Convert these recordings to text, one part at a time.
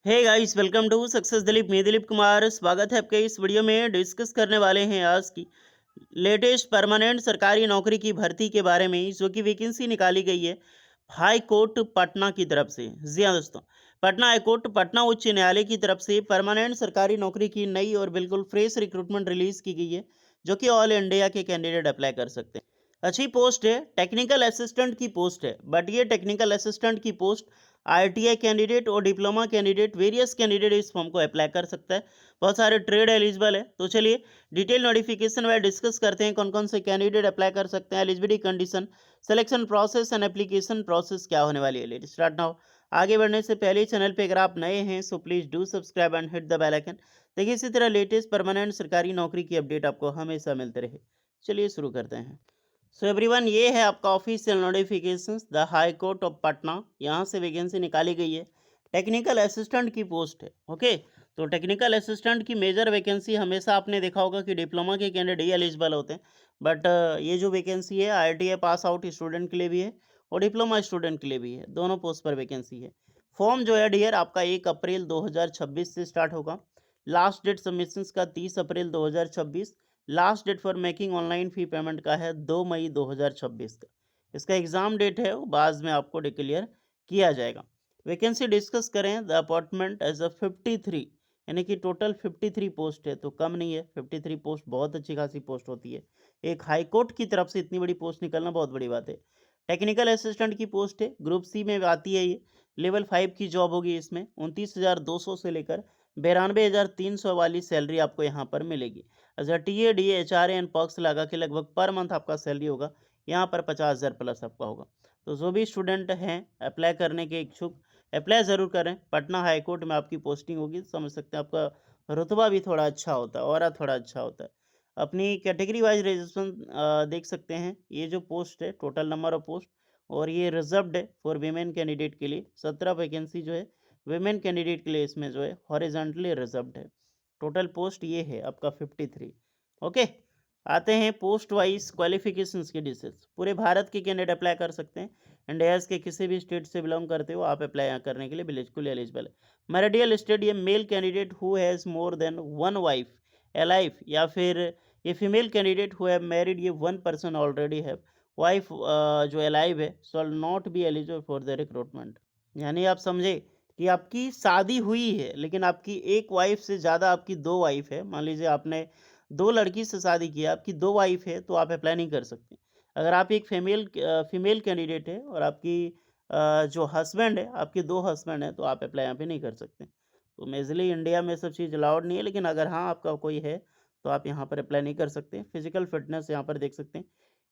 Hey guys, welcome to success Dilip. मैं दिलीप कुमार स्वागत है आपके इस वीडियो में। डिस्कस करने वाले हैं आज की लेटेस्ट परमानेंट सरकारी नौकरी की भर्ती के बारे में, जो कि वैकेंसी निकाली गई है हाई कोर्ट पटना की तरफ से। जी हाँ दोस्तों, पटना हाई कोर्ट पटना उच्च न्यायालय की तरफ से परमानेंट सरकारी नौकरी की नई और बिल्कुल फ्रेश रिक्रूटमेंट रिलीज की गई है, जो कि ऑल इंडिया के कैंडिडेट अप्लाई कर सकते हैं। अच्छी पोस्ट है, टेक्निकल असिस्टेंट की पोस्ट है, बट ये टेक्निकल असिस्टेंट की पोस्ट आईटीआई कैंडिडेट और डिप्लोमा कैंडिडेट, वेरियस कैंडिडेट इस फॉर्म को अप्लाई कर सकता है। बहुत सारे ट्रेड एलिजिबल है। तो चलिए डिटेल नोटिफिकेशन वाइज डिस्कस करते हैं कौन कौन से कैंडिडेट अप्लाई कर सकते हैं, eligibility condition, selection process and application process क्या होने वाली है। Let's start now. आगे बढ़ने से पहले चैनल पे अगर आप नए हैं so please do subscribe and hit the bell icon. देखिए इसी तरह लेटेस्ट परमानेंट सरकारी नौकरी की अपडेट आपको हमेशा मिलते रहे। चलिए शुरू करते हैं। सो एवरीवन, ये है आपका official notifications the high court of Patna. यहाँ से वैकेंसी निकाली गई है, टेक्निकल असिस्टेंट की पोस्ट है। ओके, तो टेक्निकल असिस्टेंट की मेजर वैकेंसी हमेशा आपने देखा होगा कि डिप्लोमा के कैंडिडेट ही एलिजिबल होते हैं, बट ये जो वैकेंसी है आईटीआई पास आउट स्टूडेंट के लिए भी है और डिप्लोमा स्टूडेंट के लिए भी है, दोनों पोस्ट पर वैकेंसी है। फॉर्म जो है डियर आपका 1 अप्रैल 2026 से स्टार्ट होगा। लास्ट डेट सबमिशंस का 30 April 2026। Last date for making online fee payment का है 2 मई 2026 का। इसका एग्ज़ाम डेट है वो बाद में आपको डिक्लेयर किया जाएगा। वैकेंसी डिस्कस करें, द अपॉइंटमेंट एज अ 53, यानी कि टोटल 53 पोस्ट है, तो कम नहीं है। 53 पोस्ट बहुत अच्छी खासी पोस्ट होती है। एक हाई कोर्ट की तरफ से इतनी बड़ी पोस्ट निकलना बहुत बड़ी बात है। टेक्निकल असिस्टेंट की पोस्ट है, ग्रुप सी में आती है ये। लेवल 5 की जॉब होगी इसमें। 29,200 से लेकर 92,300 वाली सैलरी आपको यहाँ पर मिलेगी। अच्छा, T A D H R N पॉक्स लगा के लगभग पर मंथ आपका सैलरी होगा यहाँ पर 50,000 प्लस आपका होगा। तो जो भी स्टूडेंट हैं अप्लाई करने के इच्छुक, अप्लाई ज़रूर करें। पटना हाई कोर्ट में आपकी पोस्टिंग होगी, समझ सकते हैं आपका रुतबा भी थोड़ा अच्छा होता है, और थोड़ा अच्छा होता है। अपनी कैटेगरी वाइज रजिस्ट्रेशन देख सकते हैं। ये जो पोस्ट है, टोटल नंबर ऑफ पोस्ट, और ये रिजर्व्ड है फॉर वीमेन कैंडिडेट के लिए। 17 वैकेंसी जो है वीमेन कैंडिडेट के लिए इसमें जो है हॉरिजॉन्टली रिजर्व्ड है। टोटल पोस्ट ये है आपका 53। ओके, आते हैं पोस्ट वाइज क्वालिफिकेशंस की डिटेल्स। पूरे भारत के कैंडिडेट अप्लाई कर सकते हैं। इंडिया के किसी भी स्टेट से बिलोंग करते हो आप अप्लाई करने के लिए बिल्कुल एलिजिबल है। मेरिडियल स्टेट, ये male candidate who has more than one wife alive, या फिर ये female candidate who have married, ये one person already have wife जो अलाइव है, shall not be eligible for the recruitment. यानी आप समझे कि आपकी शादी हुई है लेकिन आपकी एक वाइफ से ज़्यादा आपकी दो वाइफ है। मान लीजिए आपने दो लड़की से शादी किया, आपकी दो वाइफ है, तो आप अप्लाई नहीं कर सकते। अगर आप एक फीमेल कैंडिडेट है और आपकी जो हस्बैंड है, आपके दो हस्बैंड हैं, तो आप अप्लाई यहाँ पे नहीं कर सकते। तो मेजरली इंडिया में सब चीज़ अलाउड नहीं है, लेकिन अगर हाँ आपका कोई है तो आप यहाँ पर अप्लाई नहीं कर सकते। फिजिकल फिटनेस यहाँ पर देख सकते हैं।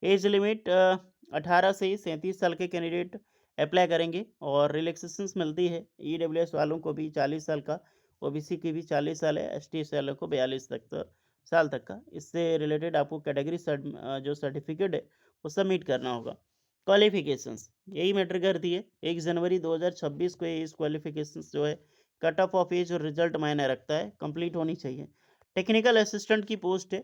एज लिमिट 18 से 37 साल के कैंडिडेट अप्लाई करेंगे, और रिलैक्सेशंस मिलती है ईडब्ल्यूएस वालों को भी 40 साल का, ओबीसी की भी 40 साल है, एसटी वालों को 42 साल तक का। इससे रिलेटेड आपको कैटेगरी जो सर्टिफिकेट है वो सबमिट करना होगा। क्वालिफिकेशंस यही मैटर करती है। 1 जनवरी 2026 को ये इस क्वालिफिकेशंस जो है, कट ऑफ एज और रिजल्ट मायने रखता है, कंप्लीट होनी चाहिए। टेक्निकल असिस्टेंट की पोस्ट है।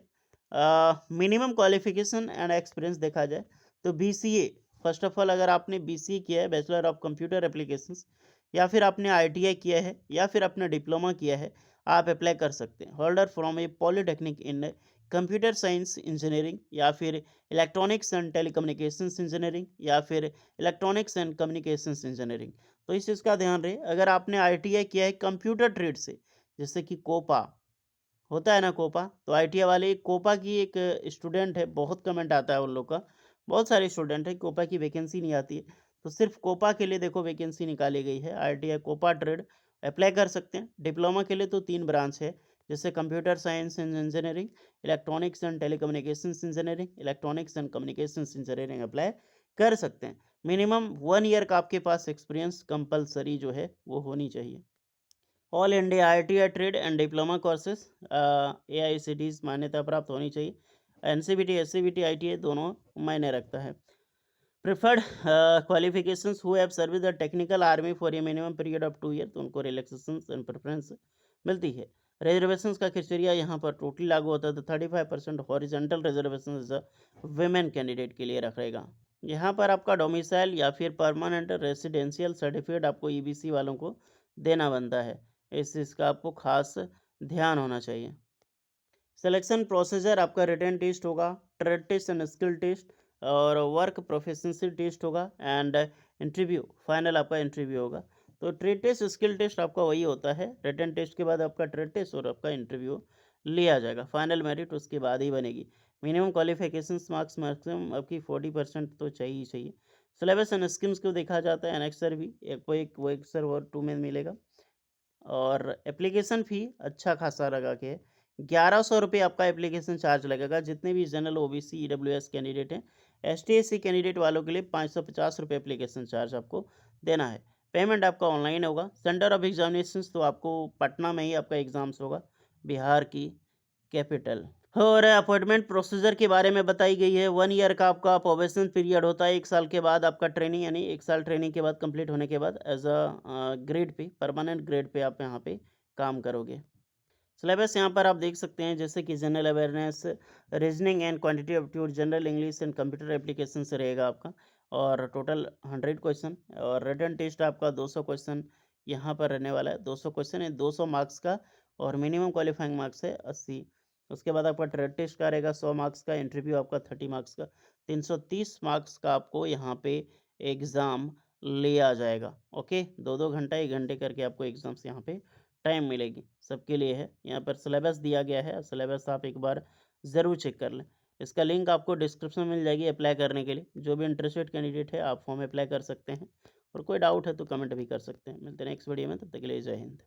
मिनिमम क्वालिफिकेशन एंड एक्सपीरियंस देखा जाए तो बीसीए, फर्स्ट ऑफ ऑल अगर आपने बीसीए किया है, बैचलर ऑफ कंप्यूटर एप्लीकेशंस, या फिर आपने आईटीआई किया है, या फिर आपने डिप्लोमा किया है, आप अप्लाई कर सकते हैं। Holder from A polytechnic in computer science engineering, या फिर इलेक्ट्रॉनिक्स एंड टेलीकम्युनिकेशंस इंजीनियरिंग, या फिर इलेक्ट्रॉनिक्स एंड कम्युनिकेशंस इंजीनियरिंग। तो इस चीज़ का ध्यान रहे, अगर आपने आईटीआई किया है कंप्यूटर ट्रेड से, जैसे कि कोपा होता है ना, कोपा, तो आईटीआई वाले कोपा की एक स्टूडेंट है, बहुत कमेंट आता है उन लोग का। बहुत सारे स्टूडेंट है, कोपा की वैकेंसी नहीं आती है, तो सिर्फ कोपा के लिए देखो वैकेंसी निकाली गई है। आईटीआई कोपा ट्रेड अप्लाई कर सकते हैं। डिप्लोमा के लिए तो 3 ब्रांच है, जैसे computer science and engineering, electronics and telecommunications engineering, electronics and communications engineering apply कर सकते हैं। मिनिमम 1 ईयर का आपके पास एक्सपीरियंस कंपलसरी जो है वो होनी चाहिए। All India ITI trade and diploma courses AICTE मान्यता प्राप्त होनी चाहिए। एनसीबीटी, एससीबीटी, आईटीआई दोनों मायने रखता है। Preferred qualifications who have service the technical army for a minimum period of 2 year, तो उनको रिलैक्सेशंस एंड प्रेफरेंस मिलती है। रिजर्वेशंस का क्राइटेरिया यहाँ पर टोटली लागू होता है, तो 35% हॉरिजॉन्टल रिजर्वेशन वुमेन कैंडिडेट के लिए रखेगा। यहाँ पर आपका डोमिसाइल या फिर परमानेंट रेसिडेंशियल सर्टिफिकेट आपको ईबीसी वालों को देना बनता है। इस चीज़ का आपको खास ध्यान होना चाहिए। सिलेक्शन प्रोसीजर आपका रिटन टेस्ट होगा, trade test and skill test और वर्क प्रोफिशिएंसी टेस्ट होगा एंड इंटरव्यू, फाइनल आपका इंटरव्यू होगा। तो ट्रेड टेस्ट स्किल टेस्ट आपका वही होता है, रिटन टेस्ट के बाद आपका ट्रेड टेस्ट और आपका इंटरव्यू लिया जाएगा। फाइनल मेरिट उसके बाद ही बनेगी। मिनिमम क्वालिफिकेशंस मार्क्स मैक्सिमम आपकी 40% तो चाहिए ही चाहिए। सिलेबस एंड स्कीम्स को देखा जाता है, एनेक्सर भी एक वो एक सर और 2 में मिलेगा। और एप्लीकेशन फ़ी अच्छा खासा लगा के ₹1100 आपका एप्लीकेशन चार्ज लगेगा। जितने भी जनरल, ओबीसी, ईडब्ल्यूएस कैंडिडेट हैं, एसटी, एससी कैंडिडेट वालों के लिए ₹550 एप्लीकेशन चार्ज आपको देना है। पेमेंट आपका ऑनलाइन होगा। सेंटर ऑफ एग्ज़ामिनेशंस तो आपको पटना में ही आपका एग्ज़ाम्स होगा, बिहार की कैपिटल। और अपॉइंटमेंट प्रोसीजर के बारे में बताई गई है। 1 ईयर का आपका प्रोबेशन पीरियड होता है। 1 साल के बाद आपका ट्रेनिंग, यानी 1 साल ट्रेनिंग के बाद कंप्लीट होने के बाद as grade pay, permanent grade pay आप यहाँ पे काम करोगे। सिलेबस यहाँ पर आप देख सकते हैं, जैसे कि general awareness, reasoning and quantity aptitude, general English and computer application से रहेगा आपका। और टोटल 100 क्वेश्चन और रिटन टेस्ट आपका 200 क्वेश्चन यहाँ पर रहने वाला है। 200 क्वेश्चन है, 200 मार्क्स का और मिनिमम क्वालिफाइंग मार्क्स है 80। उसके बाद आपका ट्रेड टेस्ट का रहेगा 100 मार्क्स का, इंटरव्यू आपका 30 मार्क्स का, 330 मार्क्स का आपको यहाँ पे एग्ज़ाम लिया जाएगा। ओके, 2-2 घंटा, 1 घंटे करके आपको एग्ज़ाम्स यहाँ पे टाइम मिलेगी, सबके लिए है। यहाँ पर सिलेबस दिया गया है, सिलेबस आप एक बार ज़रूर चेक कर लें। इसका लिंक आपको डिस्क्रिप्शन में मिल जाएगी अप्लाई करने के लिए। जो भी इंटरेस्टेड कैंडिडेट है, आप फॉर्म अप्लाई कर सकते हैं और कोई डाउट है तो कमेंट भी कर सकते हैं। मिलते हैं नेक्स्ट वीडियो में, तब तक के लिए जय हिंद।